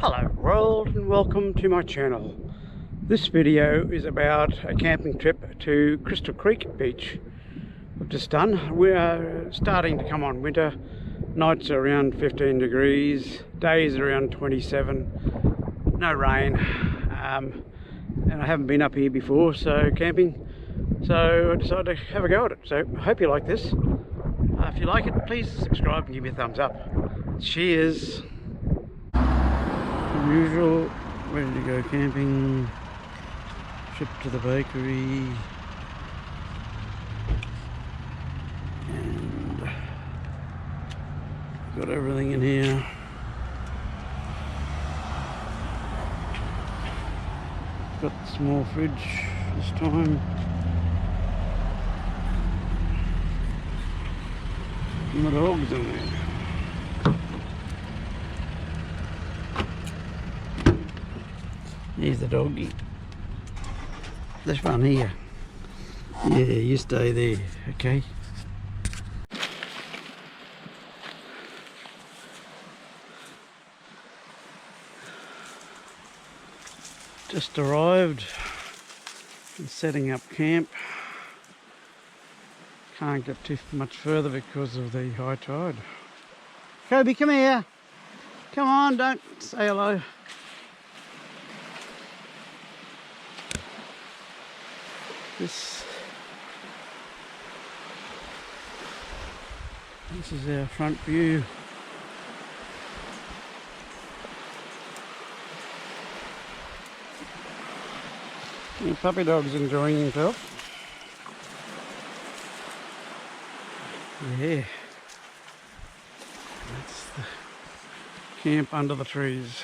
Hello world and welcome to my channel. This video is about a camping trip to Crystal Creek Beach we've just done. We're starting to come on winter. Nights are around 15 degrees, days are around 27, no rain, and I haven't been up here before camping, so I decided to have a go at it. So I hope you like this. If you like it, please subscribe and give me a thumbs up. Cheers. Usual, ready to go camping, trip to the bakery, and got everything in here. Got the small fridge this time. And the dogs in there. Here's the doggy. This one here. Yeah, you stay there, okay? Just arrived and setting up camp. Can't get too much further because of the high tide. Kobe, come here. Come on, don't say hello. This is our front view. The puppy dog's enjoying himself. Yeah, that's the camp under the trees.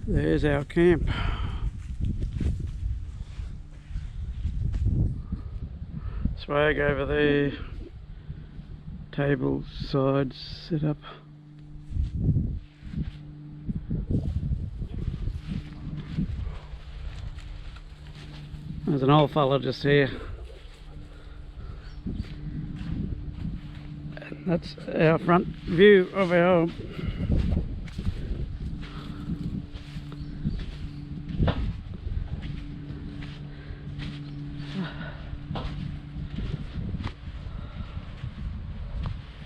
There's our camp. Swag over there, tables, sides set up. There's an old fella just here. And that's our front view of our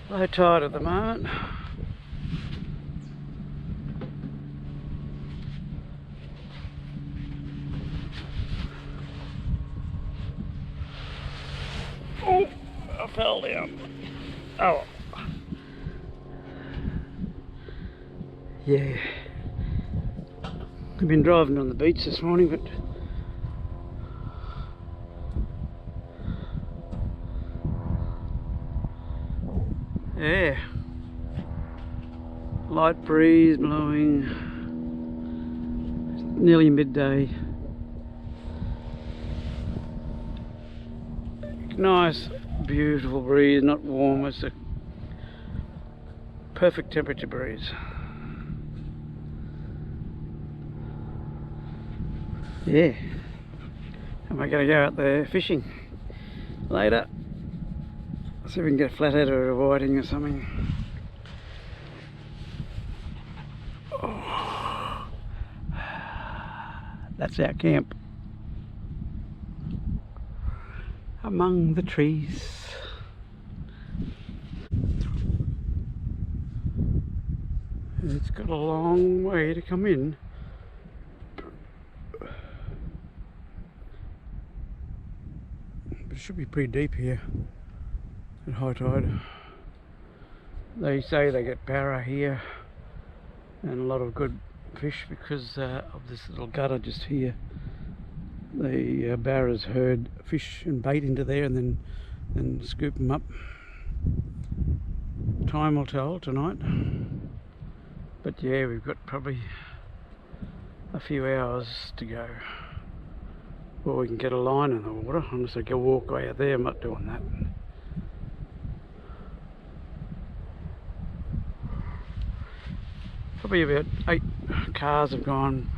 low tide at the moment. Oh, I fell down. Oh. Yeah. I've been driving on the beach this morning, but yeah, light breeze blowing, it's nearly midday. Nice, beautiful breeze, not warm, it's a perfect temperature breeze. Yeah, am I going to go out there fishing later? See if we can get a flathead or a whiting or something. Oh. That's our camp. Among the trees. It's got a long way to come in. But it should be pretty deep here. At high tide. They say they get barra here and a lot of good fish because of this little gutter just here. The barras herd fish and bait into there and then scoop them up. Time will tell tonight, but yeah, we've got probably a few hours to go before we can get a line in the water, unless I go walk way out there. I'm not doing that. Probably about 8 cars have gone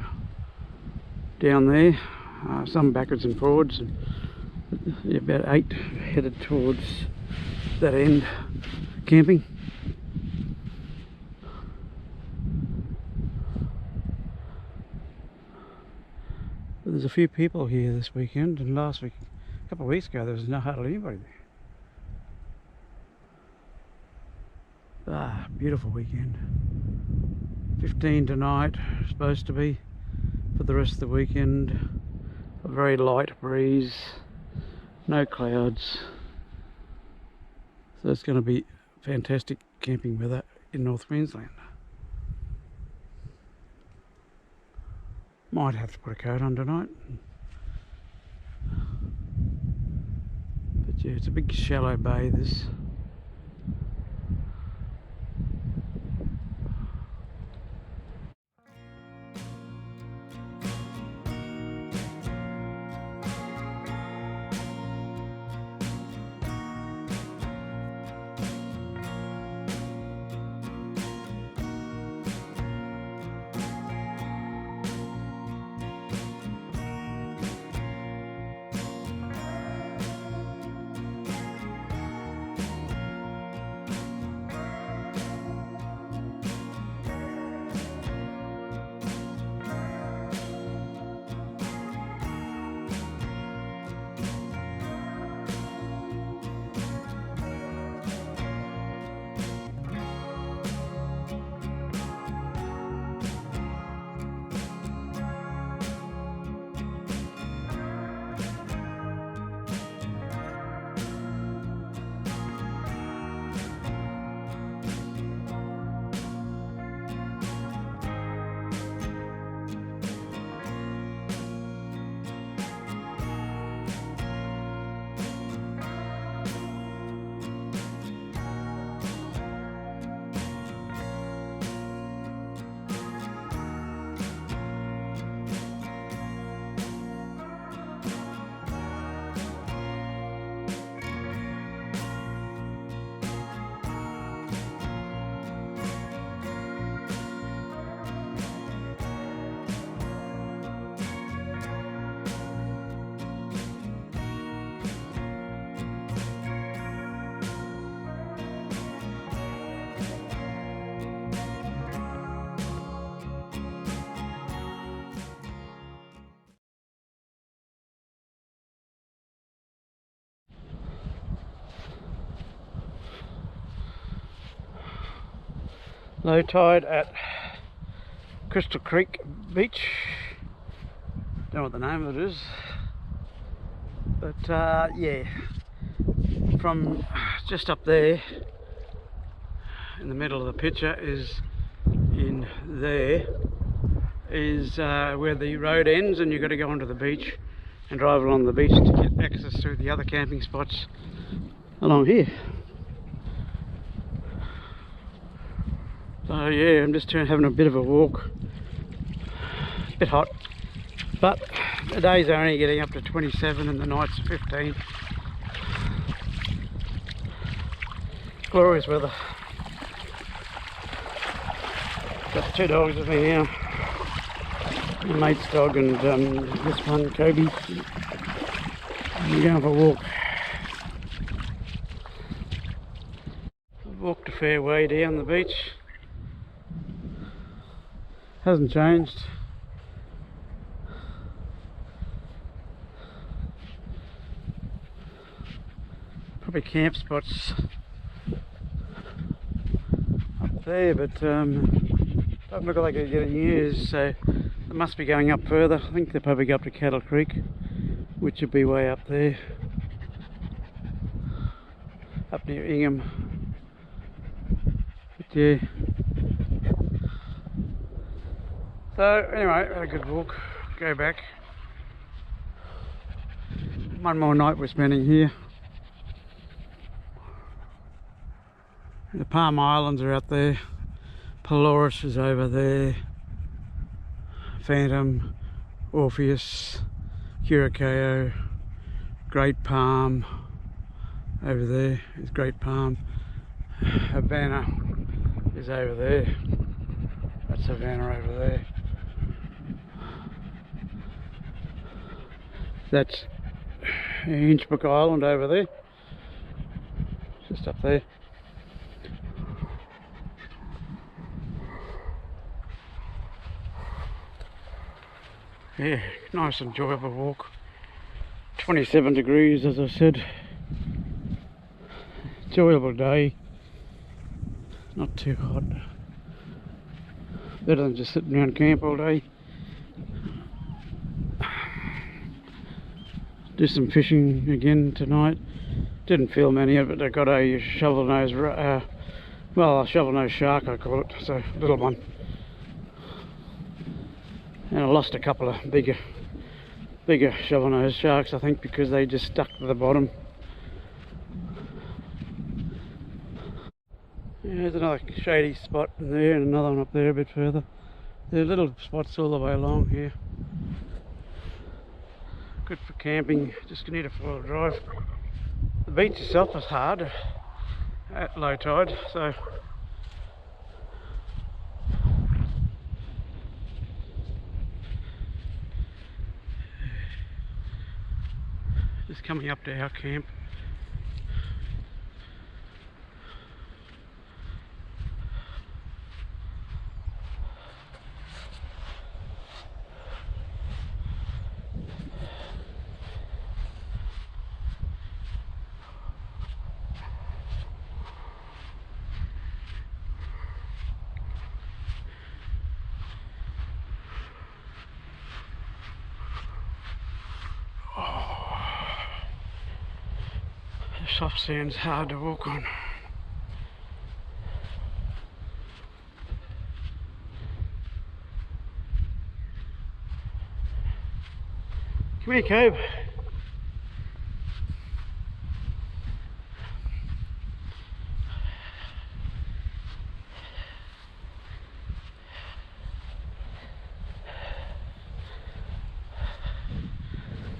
down there some backwards and forwards, and about 8 headed towards that end camping. There's a few people here this weekend, and last week, a couple of weeks ago, there was hardly anybody there. Beautiful weekend. 15 tonight, supposed to be for the rest of the weekend. A very light breeze, no clouds. So it's going to be fantastic camping weather in North Queensland. Might have to put a coat on tonight. But yeah, it's a big shallow bay, this. Low tide at Crystal Creek Beach. Don't know what the name of it is, but yeah, from just up there in the middle of the picture is in there is where the road ends, and you've got to go onto the beach and drive along the beach to get access to the other camping spots along here. So yeah, I'm just having a bit of a walk. It's a bit hot, but the days are only getting up to 27 and the nights are 15. Glorious weather. Got 2 dogs with me now. My mate's dog and this one, Kobe. I'm going for a walk. I've walked a fair way down the beach. Hasn't changed. Probably camp spots up there, but doesn't look like they're getting used, so they must be going up further. I think they're probably go up to Cattle Creek, which would be way up there, up near Ingham. But yeah. So anyway, had a good walk, go back. One more night we're spending here. The Palm Islands are out there, Pelorus is over there, Phantom, Orpheus, Curacao, Great Palm, over there is Great Palm, Havana is over there, that's Havana over there. That's Inchbrook Island over there, just up there. Yeah, nice enjoyable walk. 27 degrees, as I said. Enjoyable day, not too hot. Better than just sitting around camp all day. Do some fishing again tonight. Didn't film any of it. I got a shovel nose, well, a shovel nose shark I call it, so little one. And I lost a couple of bigger shovel nose sharks, I think, because they just stuck to the bottom. Yeah, there's another shady spot in there and another one up there a bit further. There are little spots all the way along here. Good for camping, just need a four-wheel drive. The beach itself is hard at low tide, so just coming up to our camp. The soft sand's hard to walk on. Come here, Cobe.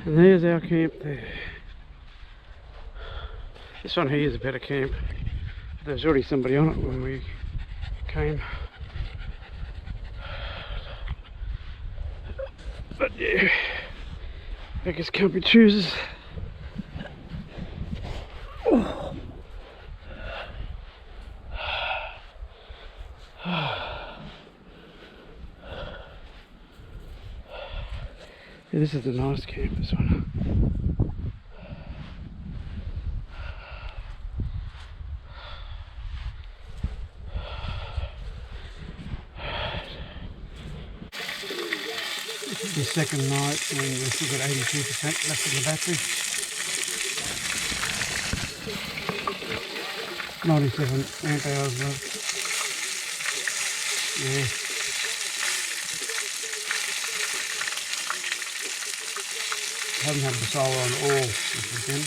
And there's our camp there. This one here is a better camp. There's already somebody on it when we came. But yeah, beggars can't be choosers. Oh. Yeah, this is a nice camp, this one. This is the second night and we've still got 82% left in the battery. 97 amp hours left. Yeah. Haven't had the solar on all this weekend.